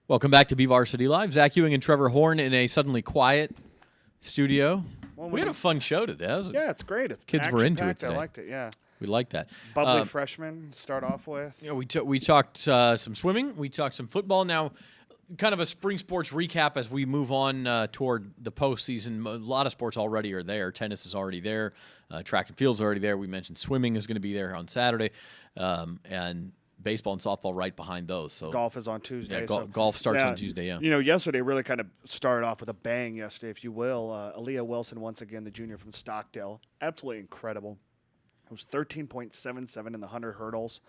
Welcome back to BVarsity Live. Zach Ewing and Trevor Horn in a suddenly quiet studio. Well, we had a fun show today. Yeah, it's great. It's kids were into it today. I liked it, yeah. We like that. Bubbly freshman to start off with. You know, we talked some swimming. We talked some football. Now, kind of a spring sports recap as we move on toward the postseason. A lot of sports already are there. Tennis is already there. Track and field's already there. We mentioned swimming is going to be there on Saturday. And baseball and softball right behind those. So golf is on Tuesday. Yeah, golf starts on Tuesday, yeah. You know, yesterday really kind of started off with a bang yesterday, if you will. Aaliyah Wilson, once again, the junior from Stockdale. Absolutely incredible. It was 13.77 in the 100 hurdles.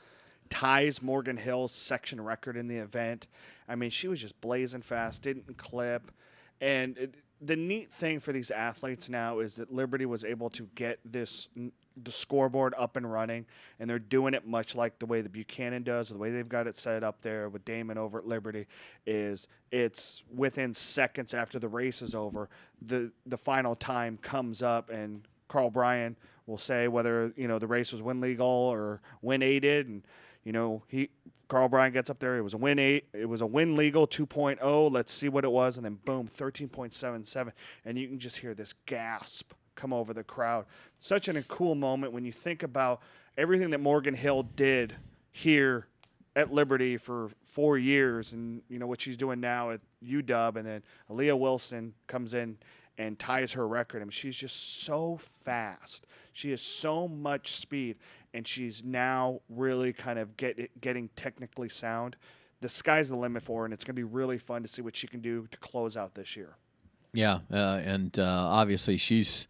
Ties Morgan Hill's section record in the event. I mean, she was just blazing fast, didn't clip. And the neat thing for these athletes now is that Liberty was able to get the scoreboard up and running, and they're doing it much like the way the Buchanan does, or the way they've got it set up there with Damon over at Liberty, is it's within seconds after the race is over, the final time comes up, and Carl Bryan will say whether, you know, the race was win legal or win aided, and you know, Carl Bryan gets up there. It was a win legal 2.0. Let's see what it was, and then boom, 13.77, and you can just hear this gasp come over the crowd. Such a cool moment when you think about everything that Morgan Hill did here at Liberty for 4 years, and you know what she's doing now at UW, and then Aaliyah Wilson comes in and ties her record. I mean, she's just so fast. She has so much speed, and she's now really kind of getting technically sound. The sky's the limit for her, and it's going to be really fun to see what she can do to close out this year. Yeah, and obviously she's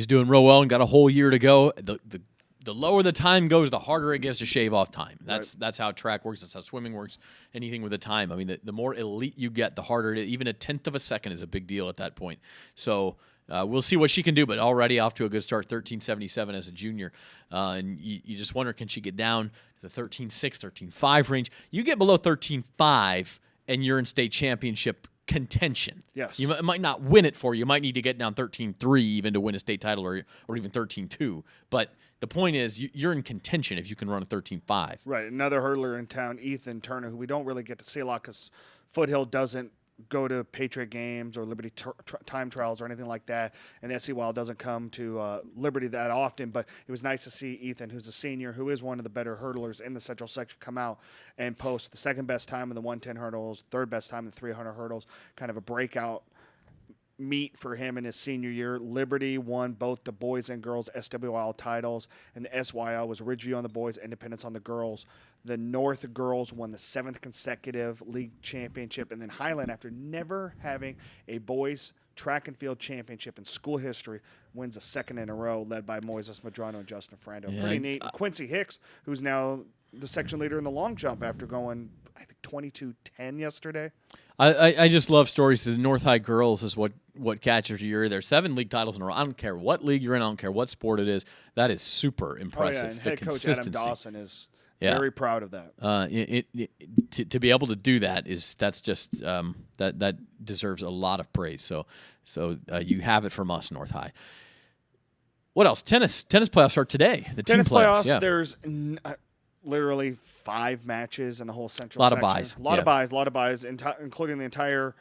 doing real well and got a whole year to go. The lower the time goes, the harder it gets to shave off time. That's how track works. That's how swimming works. Anything with the time. I mean, the more elite you get, the harder it is. Even a tenth of a second is a big deal at that point. So we'll see what she can do, but already off to a good start, 13.77 as a junior. And you just wonder, can she get down to the 13.6, 13.5 range? You get below 13.5, and you're in state championship contention. Yes. You might not win it for you. You might need to get down 13.3 even to win a state title, or even 13.2. But the point is, you're in contention if you can run a 13.5. Right. Another hurler in town, Ethan Turner, who we don't really get to see a lot because Foothill doesn't go to Patriot games or Liberty time trials or anything like that, and SC Wild doesn't come to Liberty that often, but it was nice to see Ethan, who's a senior, who is one of the better hurdlers in the Central section, come out and post the second best time in the 110 hurdles, third best time in the 300 hurdles, kind of a breakout meet for him in his senior year. Liberty won both the boys and girls SWL titles, and the SYL was Ridgeview on the boys, Independence on the girls. The North girls won the 7th consecutive league championship, and then Highland, after never having a boys track and field championship in school history, wins a second in a row, led by Moises Medrano and Justin Frando. Yeah, pretty neat. Quincy Hicks, who's now the section leader in the long jump after going, I think, 22-10 yesterday. I just love stories. The North High girls is what catches your ear. There's 7 league titles in a row. I don't care what league you're in. I don't care what sport it is. That is super impressive. Oh, yeah. And head coach Adam Dawson is very proud of that. To be able to do that's just that deserves a lot of praise. So you have it from us, North High. What else? Tennis playoffs start today. The tennis team playoffs. Yeah. There's literally 5 matches in the whole Central section. A lot of buys, including the entire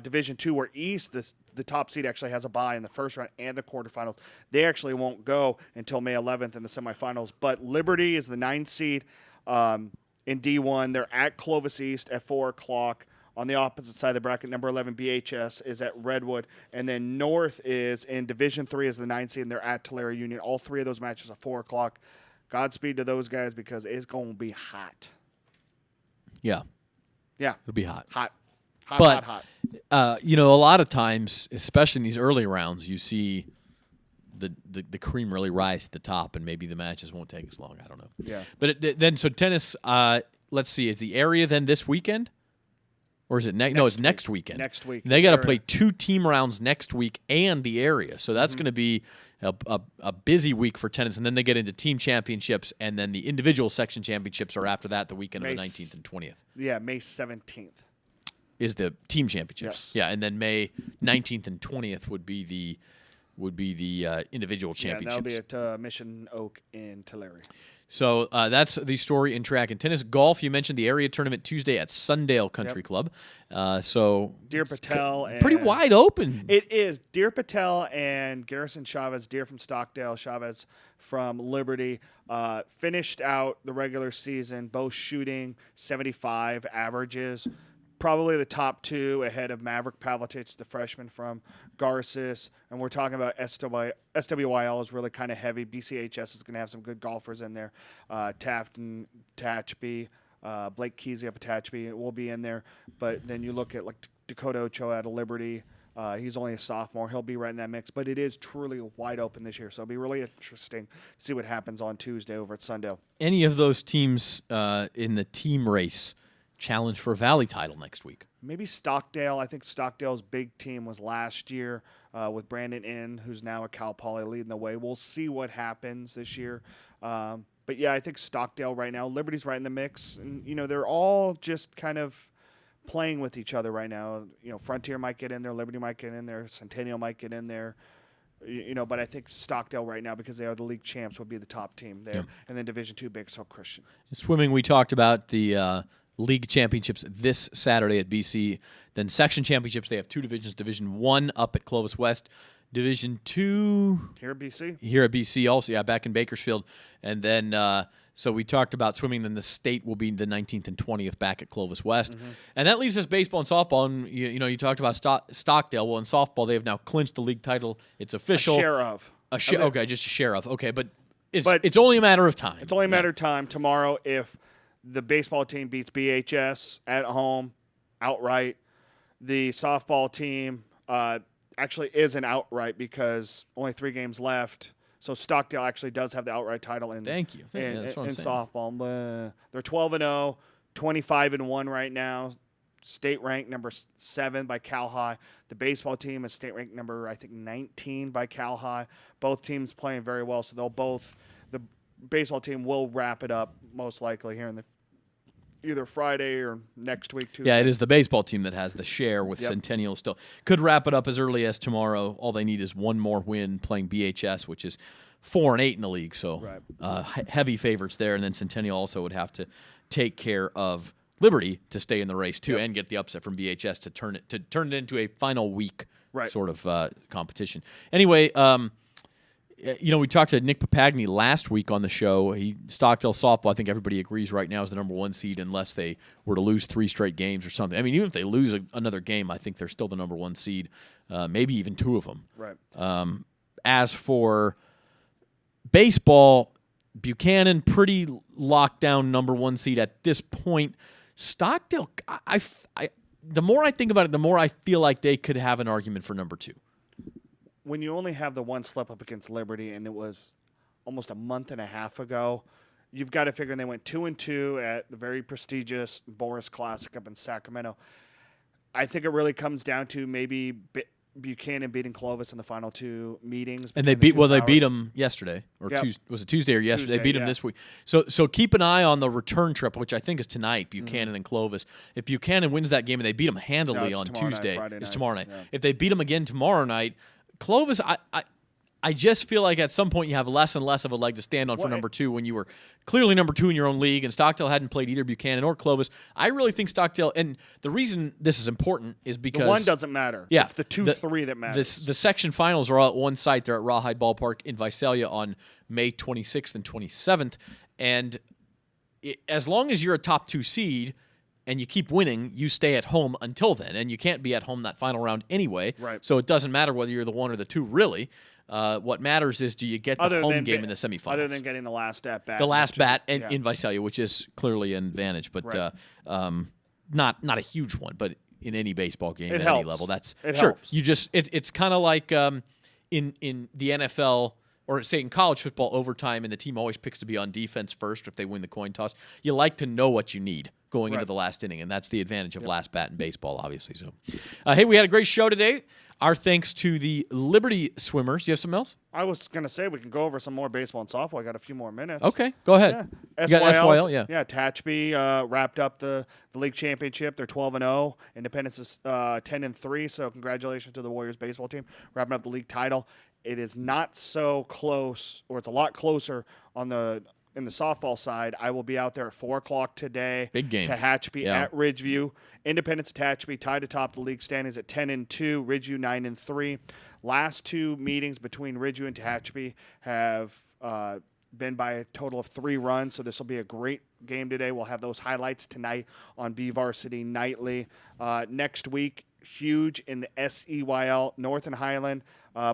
Division II, where East, the top seed, actually has a bye in the first round and the quarterfinals. They actually won't go until May 11th in the semifinals. But Liberty is the 9th seed in D1. They're at Clovis East at 4 o'clock. On the opposite side of the bracket, number 11 BHS is at Redwood. And then North is in Division III as the 9th seed, and they're at Tulare Union. All 3 of those matches at 4 o'clock. Godspeed to those guys because it's going to be hot. Yeah. Yeah. It'll be hot. Hot. You know, a lot of times, especially in these early rounds, you see the cream really rise to the top, and maybe the matches won't take as long. I don't know. Yeah. But then, so tennis, let's see, is the area then this weekend? Or is it next? No, it's next weekend. Next week. They got to play 2 team rounds next week and the area. So that's going to be a busy week for tennis. And then they get into team championships, and then the individual section championships are after that, the weekend of the 19th and 20th. Yeah, May 17th. Is the team championships. Yes. Yeah, and then May 19th and 20th would be the individual championships. Yeah, that'll be at Mission Oak in Tulare. So that's the story in track and tennis. Golf, you mentioned the area tournament Tuesday at Sundale Country Club. So Deer Patel. Pretty wide open. It is. Deer Patel and Garrison Chavez, Deer from Stockdale, Chavez from Liberty, finished out the regular season, both shooting 75 averages. Probably the top two ahead of Maverick Pavlitic, the freshman from Garces. And we're talking about SWYL is really kind of heavy. BCHS is going to have some good golfers in there. Taft and Tatchby, Blake Kesey up at Tatchby will be in there. But then you look at like Dakota Ochoa out of Liberty. He's only a sophomore. He'll be right in that mix. But it is truly wide open this year. So it'll be really interesting to see what happens on Tuesday over at Sundale. Any of those teams in the team race challenge for a Valley title next week? Maybe Stockdale. I think Stockdale's big team was last year with Brandon Inn, who's now at Cal Poly leading the way. We'll see what happens this year. But, yeah, I think Stockdale right now. Liberty's right in the mix. And, they're all just kind of playing with each other right now. Frontier might get in there. Liberty might get in there. Centennial might get in there. But I think Stockdale right now, because they are the league champs, would be the top team there. Yep. And then Division II, Bakersfield Christian. In swimming, we talked about the league championships this Saturday at BC. Then section championships, they have two divisions. Division 1 up at Clovis West. Division 2 here at BC. Here at BC also, back in Bakersfield. And then so we talked about swimming. Then the state will be the 19th and 20th back at Clovis West. Mm-hmm. And that leaves us baseball and softball. And you talked about Stockdale. Well, in softball, they have now clinched the league title. It's official. A share of. Okay, just a share of. Okay, but it's only a matter of time. It's only a matter of time. Tomorrow, if the baseball team beats BHS at home outright, the softball team actually isn't outright because only 3 games left. So Stockdale actually does have the outright title in. Thank you. In softball. They're 12-0, 25-1 right now. State ranked number 7 by Cal High. The baseball team is state ranked number, I think, 19 by Cal High. Both teams playing very well, so the baseball team will wrap it up most likely here in either Friday or next week, Tuesday. Yeah, it is the baseball team that has the share with Centennial still. Could wrap it up as early as tomorrow. All they need is one more win playing BHS, which is 4-8 in the league. So heavy favorites there. And then Centennial also would have to take care of Liberty to stay in the race too and get the upset from BHS to turn it into a final week sort of competition. Anyway, we talked to Nick Papagni last week on the show. Stockdale softball, I think everybody agrees right now, is the number 1 seed unless they were to lose 3 straight games or something. I mean, even if they lose another game, I think they're still the number 1 seed, maybe even 2 of them. Right. As for baseball, Buchanan, pretty locked down number 1 seed at this point. Stockdale, the more I think about it, the more I feel like they could have an argument for number 2. When you only have the 1 slip up against Liberty, and it was almost a month and a half ago, you've got to figure they went 2-2 at the very prestigious Boris Classic up in Sacramento. I think it really comes down to maybe Buchanan beating Clovis in the final 2 meetings. And they beat them yesterday, or was it Tuesday or yesterday? They beat them this week. So keep an eye on the return trip, which I think is tonight, Buchanan and Clovis. If Buchanan wins that game and they beat them handily on Tuesday, it's tomorrow night. Yeah. If they beat them again tomorrow night, Clovis, I just feel like at some point you have less and less of a leg to stand on for number 2 when you were clearly number 2 in your own league, and Stockdale hadn't played either Buchanan or Clovis. I really think Stockdale, and the reason this is important is because the 1 doesn't matter. Yeah, it's the 2-3 that matters. The section finals are all at one site. They're at Rawhide Ballpark in Visalia on May 26th and 27th, and as long as you're a top 2 seed and you keep winning, you stay at home until then. And you can't be at home that final round anyway. Right. So it doesn't matter whether you're the 1 or the 2, really. What matters is, do you get the home game in the semifinals? Other than getting the last at bat. The last bat in Visalia, which is clearly an advantage. But not a huge one, but in any baseball game at any level. It helps. You just it's kind of like in the NFL, or say in college football, overtime, and the team always picks to be on defense first if they win the coin toss. You like to know what you need going into the last inning, and that's the advantage of last bat in baseball, obviously. So, hey, we had a great show today. Our thanks to the Liberty swimmers. You have something else? I was going to say we can go over some more baseball and softball. I got a few more minutes. Okay, go ahead. Yeah. You got SYL, Yeah, Tatchby wrapped up the league championship. They're 12-0. Independence is 10-3, so congratulations to the Warriors baseball team wrapping up the league title. It is not so close, or it's a lot closer on the in the softball side, I will be out there at 4 o'clock today. Big game. Tehachapi at Ridgeview. Independence Tehachapi tied atop the league standings at 10-2. Ridgeview 9-3. Last two meetings between Ridgeview and Tehachapi have been by a total of 3 runs, so this will be a great game today. We'll have those highlights tonight on BVarsity Nightly. Next week, huge in the SEYL, North and Highland,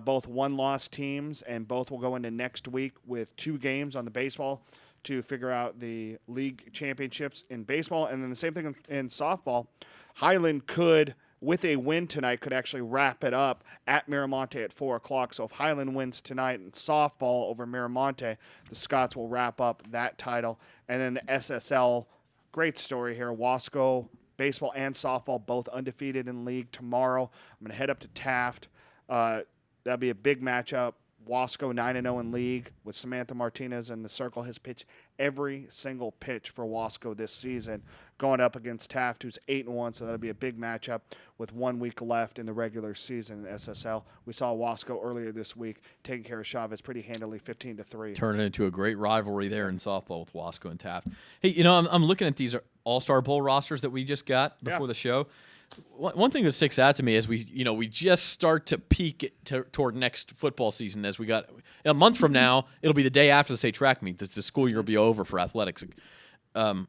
both one-loss teams, and both will go into next week with 2 games on the baseball to figure out the league championships in baseball. And then the same thing in softball. Highland could, with a win tonight, could actually wrap it up at Miramonte at 4 o'clock. So if Highland wins tonight in softball over Miramonte, the Scots will wrap up that title. And then the SSL, great story here. Wasco, baseball and softball, both undefeated in league tomorrow. I'm going to head up to Taft. That'll be a big matchup. Wasco 9-0 in league with Samantha Martinez, and the Circle has pitched every single pitch for Wasco this season, going up against Taft, who's 8-1. So that'll be a big matchup with 1 week left in the regular season in SSL. We saw Wasco earlier this week taking care of Chavez pretty handily, 15-3. Turning into a great rivalry there in softball with Wasco and Taft. Hey, you know, I'm looking at these All-Star Bowl rosters that we just got before the show. One thing that sticks out to me is we just start to peak toward next football season. As we got a month from now, it'll be the day after the state track meet. The school year will be over for athletics. There's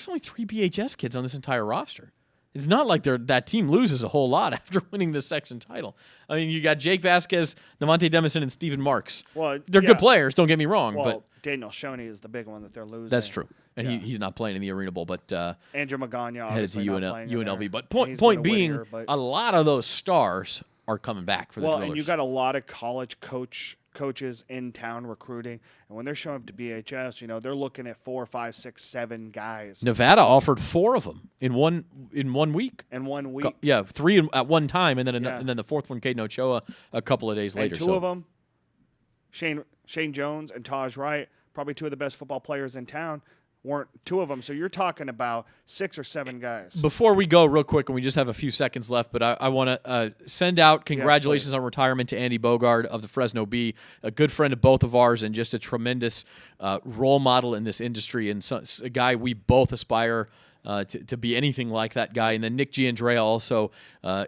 only 3 BHS kids on this entire roster. It's not like that team loses a whole lot after winning the section title. I mean, you got Jake Vasquez, Navante Demison, and Stephen Marks. Well, they're good players. Don't get me wrong. Well, but Daniel Shoney is the big one that they're losing. That's true. And he's not playing in the Arena Bowl, but Andrew Magana headed to UNLV. But point being, but a lot of those stars are coming back for the Drillers. And you got a lot of college coaches in town recruiting, and when they're showing up to BHS, they're looking at 4, 5, 6, 7 guys. Nevada offered 4 of them in one week. In 1 week, 3 at one time, and then the fourth one, Caden Ochoa, a couple of days later. And 2 of them, Shane Jones and Taj Wright, probably 2 of the best football players in town, weren't 2 of them. So you're talking about 6 or 7 guys. Before we go real quick, and we just have a few seconds left, but I want to send out congratulations on retirement to Andy Bogard of the Fresno Bee, a good friend of both of ours and just a tremendous role model in this industry, and a guy we both aspire to be anything like that guy. And then Nick Giandrea also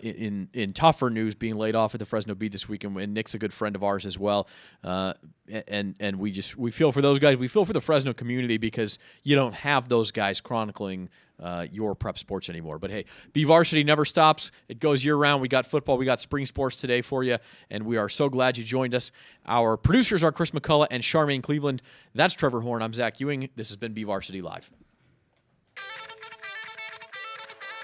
in tougher news, being laid off at the Fresno Bee this week, and Nick's a good friend of ours as well. And we feel for those guys. We feel for the Fresno community because you don't have those guys chronicling your prep sports anymore. But hey, BVarsity never stops. It goes year round. We got football. We got spring sports today for you, and we are so glad you joined us. Our producers are Chris McCullough and Charmaine Cleveland. That's Trevor Horn. I'm Zach Ewing. This has been BVarsity Live.